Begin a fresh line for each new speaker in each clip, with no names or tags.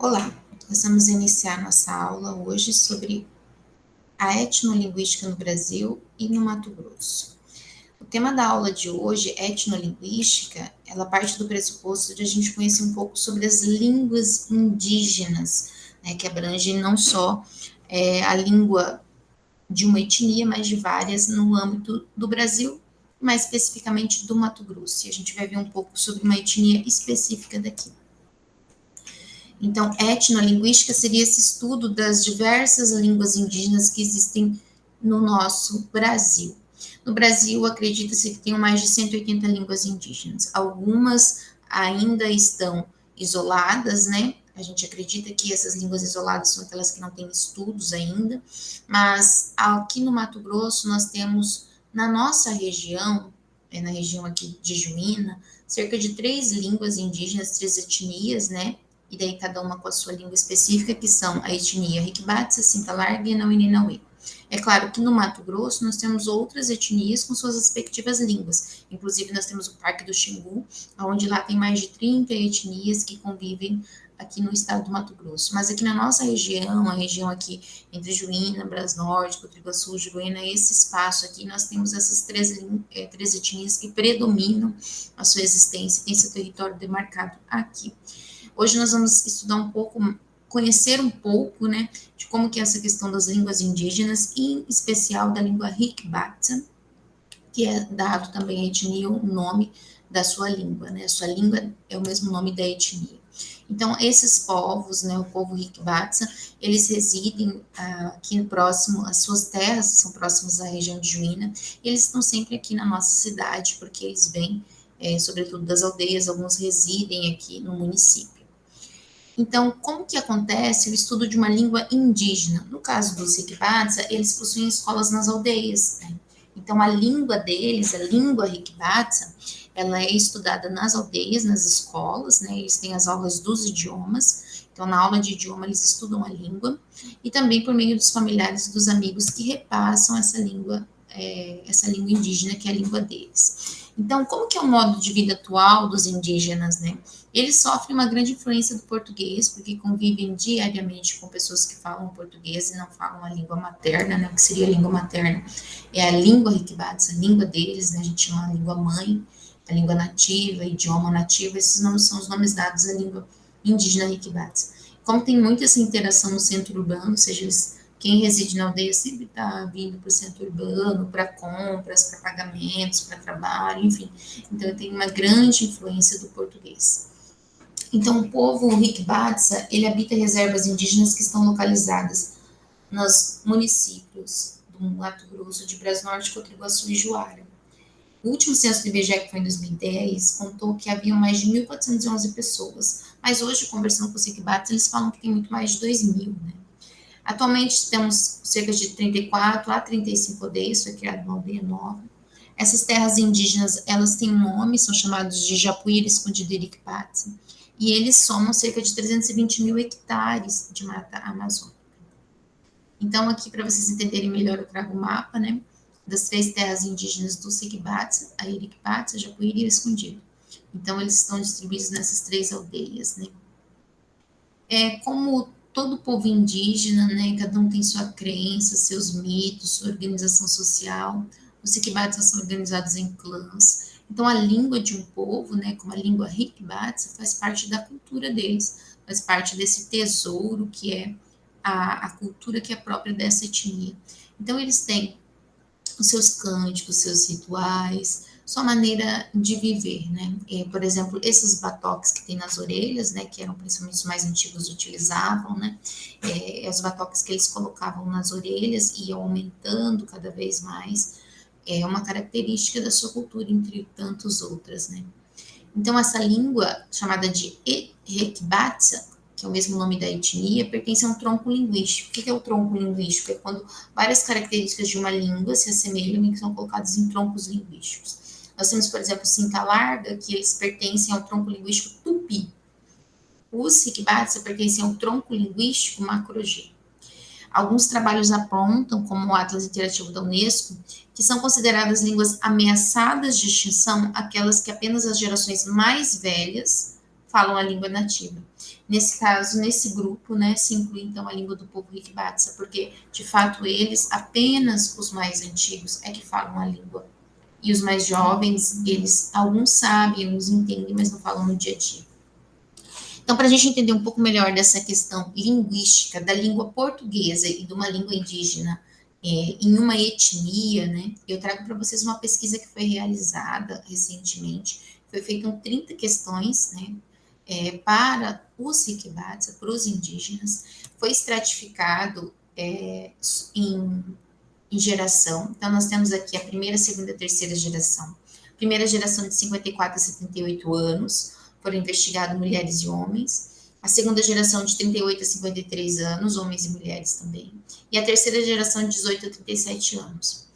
Olá, nós vamos iniciar nossa aula hoje sobre a etnolinguística no Brasil e no Mato Grosso. O tema da aula de hoje, etnolinguística, ela parte do pressuposto de a gente conhecer um pouco sobre as línguas indígenas, né, que abrangem não só a língua de uma etnia, mas de várias no âmbito do Brasil, mais especificamente do Mato Grosso. E a gente vai ver um pouco sobre uma etnia específica daqui. Então, etnolinguística seria esse estudo das diversas línguas indígenas que existem no nosso Brasil. No Brasil, acredita-se que tem mais de 180 línguas indígenas. Algumas ainda estão isoladas, né? A gente acredita que essas línguas isoladas são aquelas que não têm estudos ainda, mas aqui no Mato Grosso nós temos, na nossa região, na região aqui de Juína, cerca de 3 línguas indígenas, 3 etnias, né? E daí cada uma com a sua língua específica, que são a etnia Riquibatsa, Cinta Larga e Nauininauê. É claro que no Mato Grosso nós temos outras etnias com suas respectivas línguas. Inclusive nós temos o Parque do Xingu, onde lá tem mais de 30 etnias que convivem aqui no estado do Mato Grosso. Mas aqui na nossa região, a região aqui entre Juína, Brasnorte, Cotriguaçu, Juruena, esse espaço aqui, nós temos essas 3 etnias que predominam a sua existência e tem seu território demarcado aqui. Hoje nós vamos estudar um pouco, conhecer um pouco, né, de como que é essa questão das línguas indígenas, e em especial da língua Riquibatsa, que é dado também à etnia o nome da sua língua, né, a sua língua é o mesmo nome da etnia. Então, esses povos, né, o povo Riquibatsa, eles residem aqui próximo, as suas terras são próximas à região de Juína, e eles estão sempre aqui na nossa cidade, porque eles vêm, sobretudo das aldeias, alguns residem aqui no município. Então, como que acontece o estudo de uma língua indígena? No caso dos Riquibatsa, eles possuem escolas nas aldeias, né? Então, a língua deles, a língua Riquibatsa, ela é estudada nas aldeias, nas escolas, né? Eles têm as aulas dos idiomas. Então, na aula de idioma, eles estudam a língua. E também por meio dos familiares e dos amigos que repassam essa língua indígena, que é a língua deles. Então, como que é o modo de vida atual dos indígenas, né? Eles sofrem uma grande influência do português, porque convivem diariamente com pessoas que falam português e não falam a língua materna, né? O que seria a língua materna? É a língua Riquibatsa, a língua deles, né? A gente chama a língua mãe, a língua nativa, idioma nativo, esses nomes são os nomes dados à língua indígena Riquibatsa. Como tem muita essa interação no centro urbano, ou seja, quem reside na aldeia sempre está vindo para o centro urbano, para compras, para pagamentos, para trabalho, enfim. Então, tem uma grande influência do português. Então, o povo Riquibatsa, ele habita reservas indígenas que estão localizadas nos municípios do Mato Grosso, de Brasnorte, Cotriguaçu e Juara. O último censo do IBGE, que foi em 2010, contou que havia mais de 1.411 pessoas, mas hoje, conversando com os Riquibatsa, eles falam que tem muito mais de 2.000, né? Atualmente, temos cerca de 34 a 35 aldeias, foi criada uma aldeia nova. Essas terras indígenas, elas têm um nome, são chamados de Japuíra Escondido Riquibatsa, e eles somam cerca de 320 mil hectares de mata amazônica. Então, aqui, para vocês entenderem melhor, eu trago o mapa, né, das 3 terras indígenas do Riquibatsa, a Riquibatsa, Japuíra e Escondido. Então, eles estão distribuídos nessas 3 aldeias, né. Como todo povo indígena, né, cada um tem sua crença, seus mitos, sua organização social. Os Riquibatsa são organizados em clãs. Então, a língua de um povo, né, como a língua Riquibatsa, faz parte da cultura deles, faz parte desse tesouro que é a cultura que é própria dessa etnia. Então, eles têm os seus cânticos, seus rituais, sua maneira de viver, né? Por exemplo, esses batoques que tem nas orelhas, né, que eram principalmente os mais antigos utilizavam, né? Os batoques que eles colocavam nas orelhas e iam aumentando cada vez mais, é uma característica da sua cultura, entre tantas outras, né? Então, essa língua, chamada de Erekbatsa, que é o mesmo nome da etnia, pertence a um tronco linguístico. O que é o tronco linguístico? É quando várias características de uma língua se assemelham e são colocadas em troncos linguísticos. Nós temos, por exemplo, Cinta Larga, que eles pertencem ao tronco linguístico Tupi. Os Riquibatsa pertencem ao tronco linguístico Macro-G. Alguns trabalhos apontam, como o Atlas Interativo da Unesco, que são consideradas línguas ameaçadas de extinção aquelas que apenas as gerações mais velhas falam a língua nativa. Nesse caso, nesse grupo, né, se inclui então a língua do povo Riquibatsa, porque de fato eles, apenas os mais antigos, é que falam a língua. E os mais jovens, eles, alguns sabem, alguns entendem, mas não falam no dia a dia. Então, para a gente entender um pouco melhor dessa questão linguística da língua portuguesa e de uma língua indígena em uma etnia, né, eu trago para vocês uma pesquisa que foi realizada recentemente. Foi feita 30 questões, né, para os Riquibatsa, para os indígenas. Foi estratificado em geração. Então, nós temos aqui a primeira, segunda e terceira geração. Primeira geração de 54 a 78 anos, foram investigados mulheres e homens. A segunda geração de 38 a 53 anos, homens e mulheres também. E a terceira geração de 18 a 37 anos.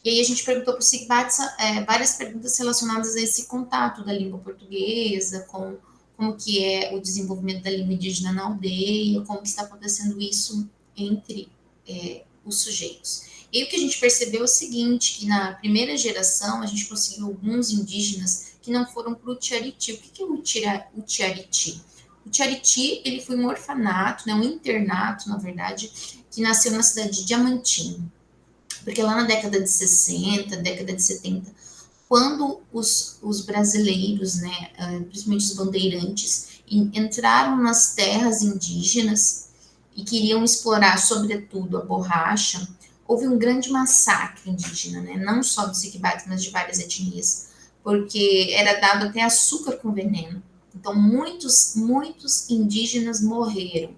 E aí a gente perguntou para o Sigbatsa várias perguntas relacionadas a esse contato da língua portuguesa, com como que é o desenvolvimento da língua indígena na aldeia, como que está acontecendo isso entre os sujeitos. E o que a gente percebeu é o seguinte, que na primeira geração a gente conseguiu alguns indígenas que não foram para o Tiariti. O que é o Tiariti? O Tiariti, ele foi um orfanato, né, um internato, na verdade, que nasceu na cidade de Diamantino. Porque lá na década de 60, década de 70, quando os brasileiros, né, principalmente os bandeirantes, entraram nas terras indígenas e queriam explorar, sobretudo, a borracha, houve um grande massacre indígena, né? Não só dos Iquibates, mas de várias etnias, porque era dado até açúcar com veneno. Então, muitos indígenas morreram.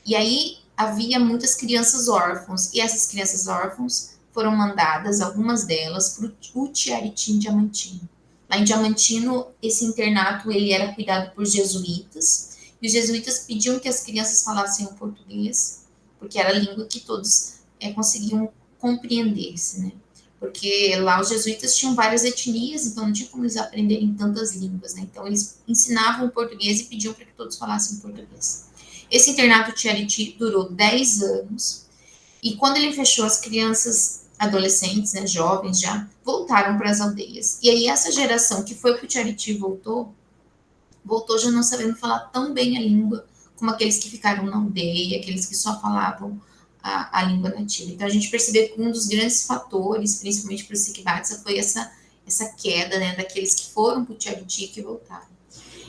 E aí, havia muitas crianças órfãos, e essas crianças órfãos foram mandadas, algumas delas, para o Tiariti em Diamantino. Lá em Diamantino, esse internato ele era cuidado por jesuítas, e os jesuítas pediam que as crianças falassem o português, porque era a língua que todos conseguiam compreender-se, né? Porque lá os jesuítas tinham várias etnias, então não tinha como eles aprenderem tantas línguas, né? Então eles ensinavam o português e pediam para que todos falassem português. Esse internato Tiariti durou 10 anos, e quando ele fechou, as crianças, adolescentes, né, jovens já, voltaram para as aldeias. E aí essa geração que foi para o Tiariti voltou já não sabendo falar tão bem a língua como aqueles que ficaram na aldeia, aqueles que só falavam a língua nativa. Então a gente percebeu que um dos grandes fatores, principalmente para os Sikibatsa, foi essa queda, né, daqueles que foram para o Tiariti e que voltaram.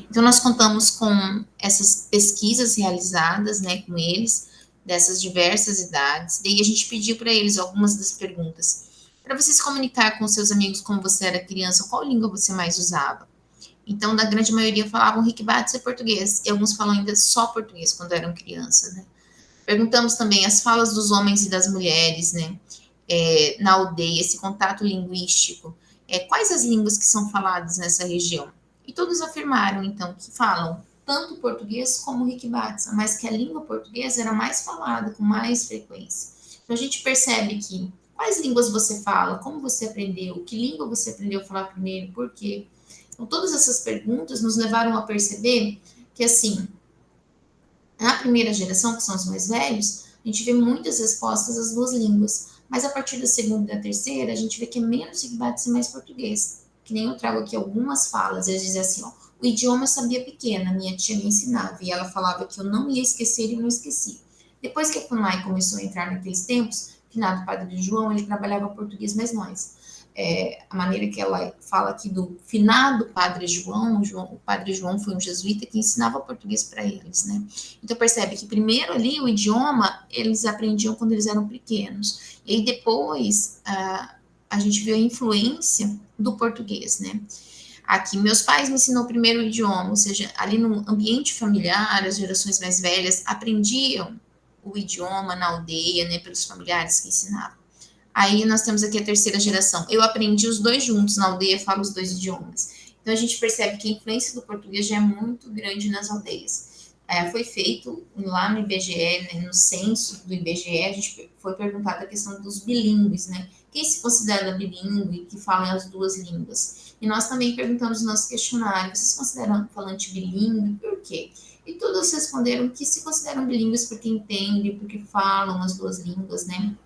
Então nós contamos com essas pesquisas realizadas, né, com eles, dessas diversas idades. Daí a gente pediu para eles algumas das perguntas. Para você se comunicar com seus amigos como você era criança, qual língua você mais usava? Então, da grande maioria falavam Riquibatsa e português, e alguns falam ainda só português quando eram crianças, né? Perguntamos também as falas dos homens e das mulheres, né? Na aldeia, esse contato linguístico. Quais as línguas que são faladas nessa região? E todos afirmaram, então, que falam tanto português como Riquibatsa, mas que a língua portuguesa era mais falada, com mais frequência. Então, a gente percebe que quais línguas você fala, como você aprendeu, que língua você aprendeu a falar primeiro, por quê? Então, todas essas perguntas nos levaram a perceber que, assim, na primeira geração, que são os mais velhos, a gente vê muitas respostas às duas línguas. Mas a partir da segunda e da terceira, a gente vê que é menos Riquibatsa e mais português. Que nem eu trago aqui algumas falas. Eles dizem assim, ó, o idioma eu sabia pequena, minha tia me ensinava. E ela falava que eu não ia esquecer e eu não esqueci. Depois que a FUNAI começou a entrar naqueles tempos, finado Padre João, ele trabalhava português, mas nós. A maneira que ela fala aqui do finado Padre João, o Padre João foi um jesuíta que ensinava português para eles, né? Então percebe que primeiro ali o idioma eles aprendiam quando eles eram pequenos, e aí depois a gente viu a influência do português, né? Aqui, meus pais me ensinou primeiro o idioma, ou seja, ali no ambiente familiar, as gerações mais velhas aprendiam o idioma na aldeia, né, pelos familiares que ensinavam. Aí nós temos aqui a terceira geração. Eu aprendi os dois juntos na aldeia, falo os dois idiomas. Então a gente percebe que a influência do português já é muito grande nas aldeias. Foi feito lá no IBGE, né, no censo do IBGE, a gente foi perguntada a questão dos bilíngues, né? Quem se considera bilíngue, que fala as duas línguas? E nós também perguntamos no nosso questionário, vocês se consideram falante bilíngue? Por quê? E todos responderam que se consideram bilíngues porque entendem, porque falam as duas línguas, né?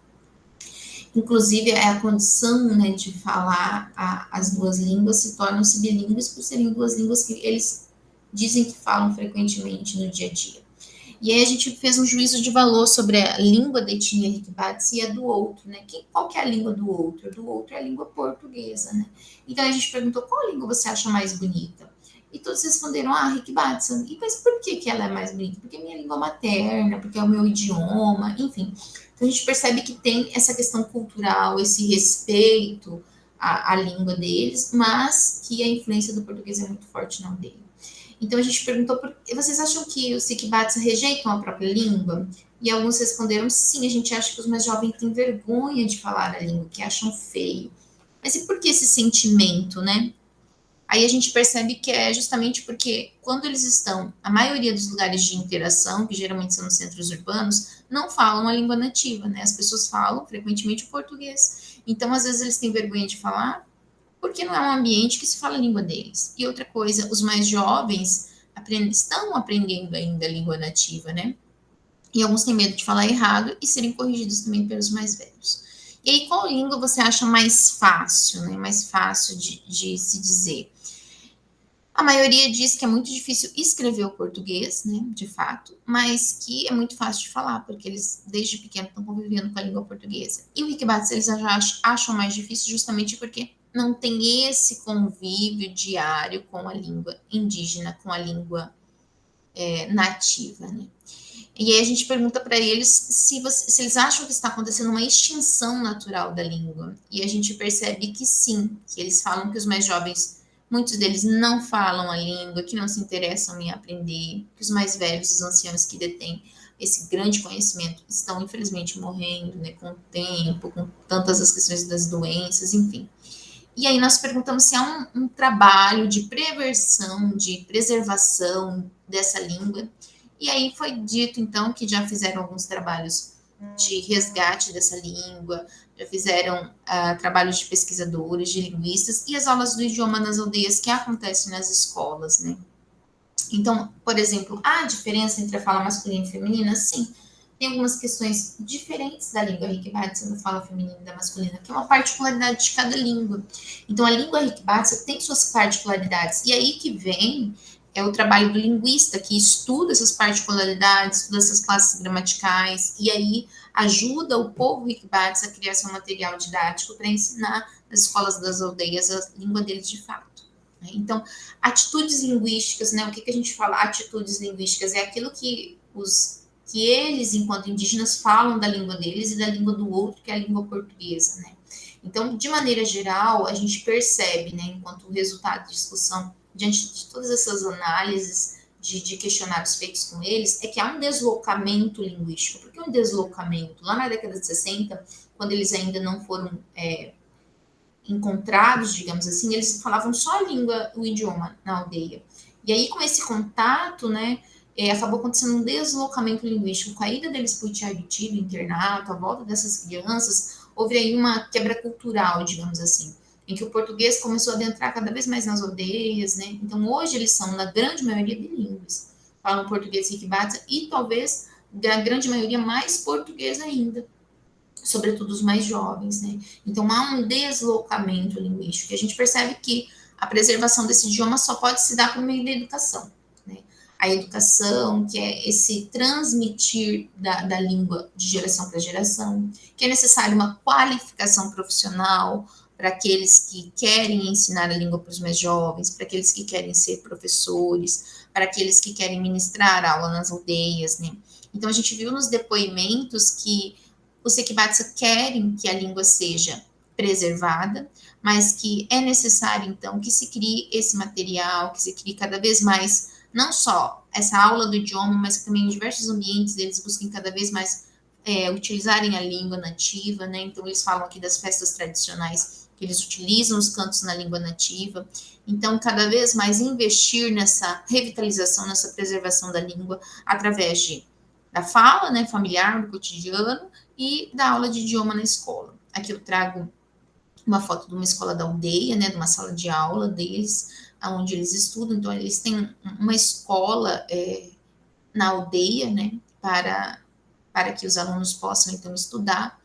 Inclusive, a condição, né, de falar as duas línguas se tornam-se bilíngues por serem duas línguas que eles dizem que falam frequentemente no dia a dia. E aí a gente fez um juízo de valor sobre a língua da etnia Riquibats e a do outro, né? Qual que é a língua do outro? A do outro é a língua portuguesa, né? Então a gente perguntou qual língua você acha mais bonita? E todos responderam, Riquibats. E mas por que, que ela é mais bonita? Porque é minha língua materna, porque é o meu idioma, enfim. Então a gente percebe que tem essa questão cultural, esse respeito à língua deles, mas que a influência do português é muito forte na aldeia. Então a gente perguntou, vocês acham que os Sikbats rejeitam a própria língua? E alguns responderam, sim, a gente acha que os mais jovens têm vergonha de falar a língua, que acham feio. Mas e por que esse sentimento, né? Aí a gente percebe que é justamente porque quando eles estão, a maioria dos lugares de interação, que geralmente são nos centros urbanos, não falam a língua nativa, né? As pessoas falam frequentemente o português. Então, às vezes, eles têm vergonha de falar, porque não é um ambiente que se fala a língua deles. E outra coisa, os mais jovens estão aprendendo ainda a língua nativa, né? E alguns têm medo de falar errado e serem corrigidos também pelos mais velhos. E aí, qual língua você acha mais fácil, né? Mais fácil de se dizer? A maioria diz que é muito difícil escrever o português, né, de fato, mas que é muito fácil de falar, porque eles, desde pequeno, estão convivendo com a língua portuguesa. E o Wikibats, eles já acham mais difícil justamente porque não tem esse convívio diário com a língua indígena, com a língua nativa, né. E aí a gente pergunta para eles se eles acham que está acontecendo uma extinção natural da língua. E a gente percebe que sim, que eles falam que os mais jovens, muitos deles não falam a língua, que não se interessam em aprender, que os mais velhos, os anciãos que detêm esse grande conhecimento, estão infelizmente morrendo, né, com o tempo, com tantas as questões das doenças, enfim. E aí nós perguntamos se há um trabalho de preversão, de preservação dessa língua. E aí foi dito, então, que já fizeram alguns trabalhos de resgate dessa língua, já fizeram trabalhos de pesquisadores, de linguistas, e as aulas do idioma nas aldeias que acontecem nas escolas, né? Então, por exemplo, há diferença entre a fala masculina e feminina? Sim. Tem algumas questões diferentes da língua Riquibática, da fala feminina e da masculina, que é uma particularidade de cada língua. Então, a língua Riquibática tem suas particularidades. E aí que vem o trabalho do linguista, que estuda essas particularidades, estuda essas classes gramaticais, e aí ajuda o povo Riquibática a criar seu material didático para ensinar nas escolas das aldeias a língua deles de fato. Então, atitudes linguísticas, né? O que a gente fala? Atitudes linguísticas é aquilo que eles, enquanto indígenas, falam da língua deles e da língua do outro, que é a língua portuguesa, né? Então, de maneira geral, a gente percebe, né, enquanto resultado de discussão, diante de todas essas análises de questionários feitos com eles, é que há um deslocamento linguístico. Por que um deslocamento? Lá na década de 60, quando eles ainda não foram encontrados, digamos assim, eles falavam só a língua, o idioma na aldeia. E aí, com esse contato, né, acabou acontecendo um deslocamento linguístico. Com a ida deles para o Tiariti, do internato, a volta dessas crianças, houve aí uma quebra cultural, digamos assim, em que o português começou a adentrar cada vez mais nas aldeias, né? Então, hoje eles são, na grande maioria, bilíngues. Falam português riquibata e talvez, da grande maioria, mais português ainda, sobretudo os mais jovens, né? Então há um deslocamento linguístico. E a gente percebe que a preservação desse idioma só pode se dar por meio da educação, né? A educação, que é esse transmitir da língua de geração para geração, que é necessário uma qualificação profissional para aqueles que querem ensinar a língua para os mais jovens, para aqueles que querem ser professores, para aqueles que querem ministrar aula nas aldeias, né? Então a gente viu nos depoimentos que os Sekibatsa querem que a língua seja preservada, mas que é necessário, então, que se crie esse material, que se crie cada vez mais, não só essa aula do idioma, mas que também em diversos ambientes eles busquem cada vez mais utilizarem a língua nativa, né? Então, eles falam aqui das festas tradicionais, que eles utilizam os cantos na língua nativa. Então, cada vez mais investir nessa revitalização, nessa preservação da língua, através da fala, né, familiar, do cotidiano, e da aula de idioma na escola. Aqui eu trago uma foto de uma escola da aldeia, né, de uma sala de aula deles, onde eles estudam. Então, eles têm uma escola na aldeia, né, para que os alunos possam, então, estudar.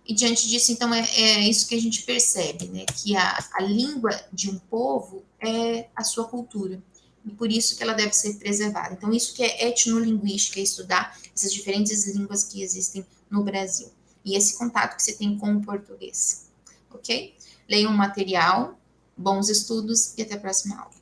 E diante disso, então, é isso que a gente percebe, né, que a língua de um povo é a sua cultura. e por isso que ela deve ser preservada. Então, isso que é etnolinguística, é estudar essas diferentes línguas que existem no Brasil. E esse contato que você tem com o português, ok? Leiam o material, bons estudos e até a próxima aula.